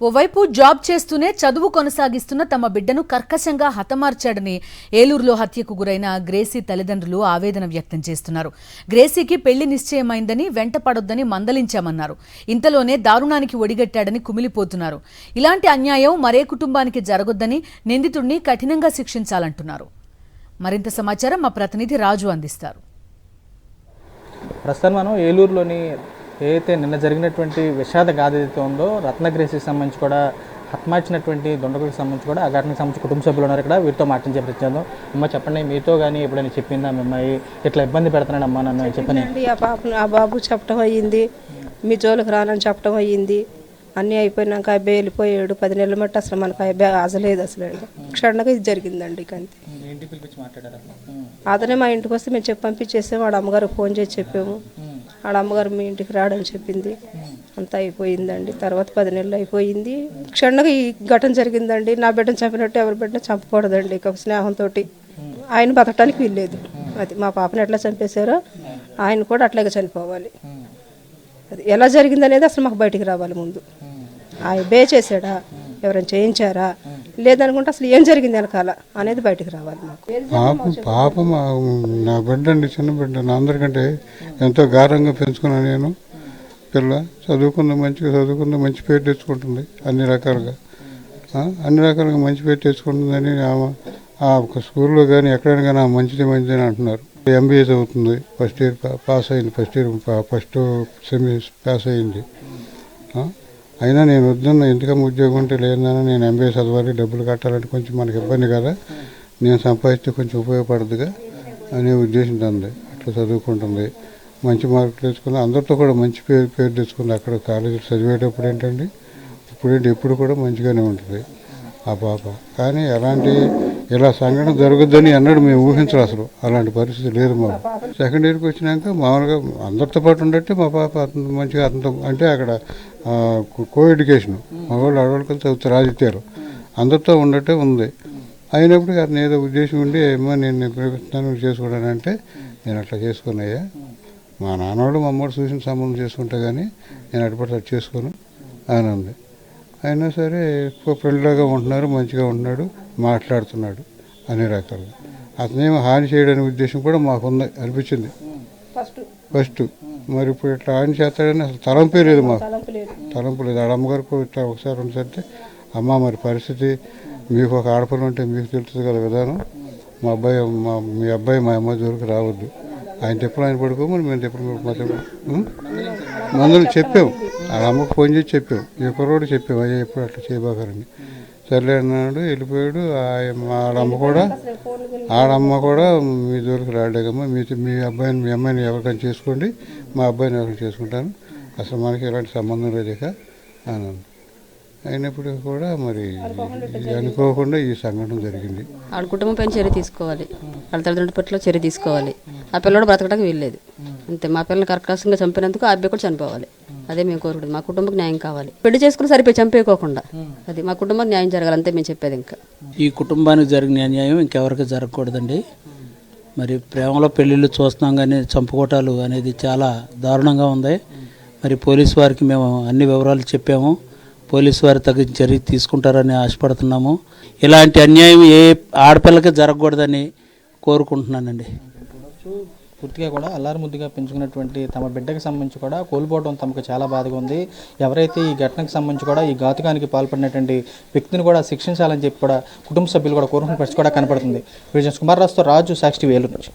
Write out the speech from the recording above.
ఓవైపు జాబ్ చేస్తూనే చదువు కొనసాగిస్తున్న తమ బిడ్డను కర్కశంగా హతమార్చాడని ఏలూరులో హత్యకు గురైన గ్రేసీ తల్లిదండ్రులు ఆవేదన వ్యక్తం చేస్తున్నారు. గ్రేసీకి పెళ్లి నిశ్చయమైందని వెంటపడొద్దని మందలించామన్నారు. ఇంతలోనే దారుణానికి ఒడిగట్టాడని కుమిలిపోతున్నారు. ఇలాంటి అన్యాయం మరే కుటుంబానికి జరగొద్దని నిందితుడిని కఠినంగా శిక్షించాలంటున్నారు. మరింత సమాచారం మా ప్రతినిధి రాజు అందిస్తారు. ప్రస్తుతం మనం ఏలూరులోని ఏదైతే నిన్న జరిగినటువంటి విషాద గాథ ఏదైతే ఉందో రత్నగ్రేసికి సంబంధించి కూడా హత్మార్చినటువంటి దొండకులకు సంబంధించి కూడా ఆ ఘటనకు సంబంధించి కుటుంబ సభ్యులు ఉన్నారు. ఇక్కడ వీరితో మాట్లాడించే ప్రయత్నం. అమ్మ చెప్పండి, మీతో కానీ ఎప్పుడైనా చెప్పిందా అమ్మాయి ఇట్లా ఇబ్బంది పెడుతున్నాడు అమ్మా నన్ను చెప్పని? ఆ బాబు చెప్పడం అయ్యింది, మీ జోలికి రానని చెప్పడం అయ్యింది. అన్నీ అయిపోయినాక అబ్బాయి వెళ్ళిపోయాడు. 10 నెలల మట్టి అసలు మనకు అబ్బాయి అసలేదు. అసలు క్షణంగా ఇది జరిగిందండి. కంతే అతనే మా ఇంటికి వస్తే మేము చెప్పి పంపించేసాము. వాడు అమ్మగారు ఫోన్ చేసి చెప్పాము. వాడు అమ్మగారు మీ ఇంటికి రాడని చెప్పింది. అంతా అయిపోయిందండి. తర్వాత 10 నెలలు అయిపోయింది. క్షణంగా ఈ ఘటన జరిగిందండి. నా బిడ్డను చంపినట్టు ఎవరి బిడ్డను చంపకూడదండి. ఒక స్నేహంతో ఆయన బతకడానికి వీల్లేదు. అది మా పాపను ఎట్లా చంపేశారో ఆయన కూడా అట్లాగే చనిపోవాలి. అది ఎలా జరిగింది అనేది అసలు మాకు బయటికి రావాలి. ముందు ఆయన బే చేశాడా, ఎవరైనా చేయించారా, లేదనుకుంటే అసలు ఏం జరిగింది వెనకాల అనేది బయటకు రావాలి. మాకు పాప నా బిడ్డ అండి, చిన్న బిడ్డ. నా అందరికంటే ఎంతో గారంగా పెంచుకున్నాను నేను. పిల్ల మంచిగా చదువుకుంది, మంచి పేరు తెచ్చుకుంటుంది. అన్ని రకాలుగా మంచి పేరు తెచ్చుకుంటుందని ఒక స్కూల్లో కానీ ఎక్కడైనా కానీ మంచిది అంటున్నారు. MBA చదువుతుంది. ఫస్ట్ ఇయర్ పాస్ అయింది. ఫస్ట్ సెమీ పాస్ అయింది. అయినా నేను వద్దన్న, ఎందుకమ్మ ఉద్యోగం ఉంటే లేదన్నా, నేను MBA చదవాలి, డబ్బులు కట్టాలంటే కొంచెం మనకి ఇబ్బంది కదా, నేను సంపాదిస్తే కొంచెం ఉపయోగపడదుగా అనే ఉద్దేశంతో ఉంది. అట్లా చదువుకుంటుంది, మంచి మార్కులు తెచ్చుకుంది, అందరితో కూడా మంచి పేరు తెచ్చుకుంది. అక్కడ కాలేజీలో చదివేటప్పుడు ఏంటండి, ఎప్పుడు కూడా మంచిగానే ఉంటుంది ఆ పాప. కానీ ఇలా సంఘటన జరగద్దని అన్నాడు మేము ఊహించరు. అసలు అలాంటి పరిస్థితి లేదు మాకు. సెకండ్ ఇయర్కి వచ్చినాక మామూలుగా అందరితో పాటు ఉండట్టే మా పాప మంచిగా అతనితో, అంటే అక్కడ కోఎడ్యుకేషన్, మగవాళ్ళు ఆడవాళ్ళు కలిసి చదువుతారు ఆదిత్యాలు, అందరితో ఉండట్టే ఉంది. అయినప్పుడు అతను ఏదో ఉద్దేశం ఉండి ఏమో నేను ప్రేమిస్తున్నాను చేసుకోవడానంటే నేను అట్లా చేసుకున్నాయా, మా నాన్నవాడు మా అమ్మవాడు చూసిన సంబంధం చేసుకుంటా కానీ నేను అటుపడి అటు చేసుకోను అని ఉంది. అయినా సరే ఫ్రెండ్లాగా ఉంటున్నారు, మంచిగా ఉంటున్నాడు, మాట్లాడుతున్నాడు అన్ని రకాలుగా. అతనేమో హాని చేయడానికి ఉద్దేశం కూడా మాకుంది అనిపించింది ఫస్ట్. మరి ఇప్పుడు ఇట్లా హాని చేస్తాడని అసలు తలంపే లేదు మాకు, తలంపు లేదు. ఆడ అమ్మగారికి ఇట్లా ఒకసారి ఉంటే, అమ్మ మరి పరిస్థితి మీకు ఒక ఆడపిల్ల ఉంటే మీకు తెలుస్తుంది కదా విధానం, మీ అబ్బాయి మా అమ్మాయి జోలికి రావద్దు, ఆయన తెప్పులు ఆయన పడుకోమని మేము తెప్పులు మందులు చెప్పాము. ఆ అమ్మకు ఫోన్ చేసి చెప్పాము, ఈ కుర్రోడు చెప్పాము, అయ్యా ఎప్పుడు అట్లా చేయబాకరని. సర్లే అన్నాడు, వెళ్ళిపోయాడు. ఆడమ్మ కూడా మీ జోలికి రాలేదమ్మా, మీ అమ్మాయిని ఎవరికైనా చేసుకోండి, మా అబ్బాయిని ఎవరికైనా చేసుకుంటాను, అసలు మనకి ఎలాంటి సంబంధం లేదు ఇక అని. అయినప్పుడు కూడా మరి అనుకోకుండా ఈ సంఘటన జరిగింది. వాళ్ళ కుటుంబం పైన చర్య తీసుకోవాలి, వాళ్ళ తల్లిదండ్రుల పట్ల చర్య తీసుకోవాలి. ఆ పిల్లడు బ్రతకడానికి వీల్లేదు అంతే. మా పిల్లల్ని కర్కశంగా చంపినందుకు ఆ అబ్బాయి కూడా చనిపోవాలి. అదే మేము కోరుకుంటుంది. మా కుటుంబం న్యాయం కావాలి. పెళ్లి చేసుకుని సరిపోయి చంపేయకోకుండా అది మా కుటుంబం న్యాయం జరగాలి అంతే మేము చెప్పేది. ఇంకా ఈ కుటుంబానికి జరిగిన అన్యాయం ఇంకెవరికి జరగకూడదండి. మరి ప్రేమలో పెళ్ళిళ్ళు చూస్తున్నాం కానీ చంపుకోటాలు అనేది చాలా దారుణంగా ఉంది. మరి పోలీసు వారికి మేము అన్ని వివరాలు చెప్పాము. పోలీసు వారి తగిన చర్య తీసుకుంటారని ఆశపడుతున్నాము. ఇలాంటి అన్యాయం ఏ ఆడపిల్లకి జరగకూడదని కోరుకుంటున్నానండి. పూర్తిగా కూడా అల్లారుముద్దుగా పెంచుకున్నటువంటి తమ బిడ్డకు సంబంధించి కూడా కోల్పోవడం తమకు చాలా బాధగా ఉంది. ఎవరైతే ఈ ఘటనకు సంబంధించి కూడా ఈ ఘాతుకానికి పాల్పడినటువంటి వ్యక్తిని కూడా శిక్షించాలని చెప్పి కూడా కుటుంబ సభ్యులు కూడా కోరుకున్న పరిస్థితి కూడా కనపడుతుంది. కుమార్ రాజుతో రాజు, సాక్షి, ఏలూరు నుంచి.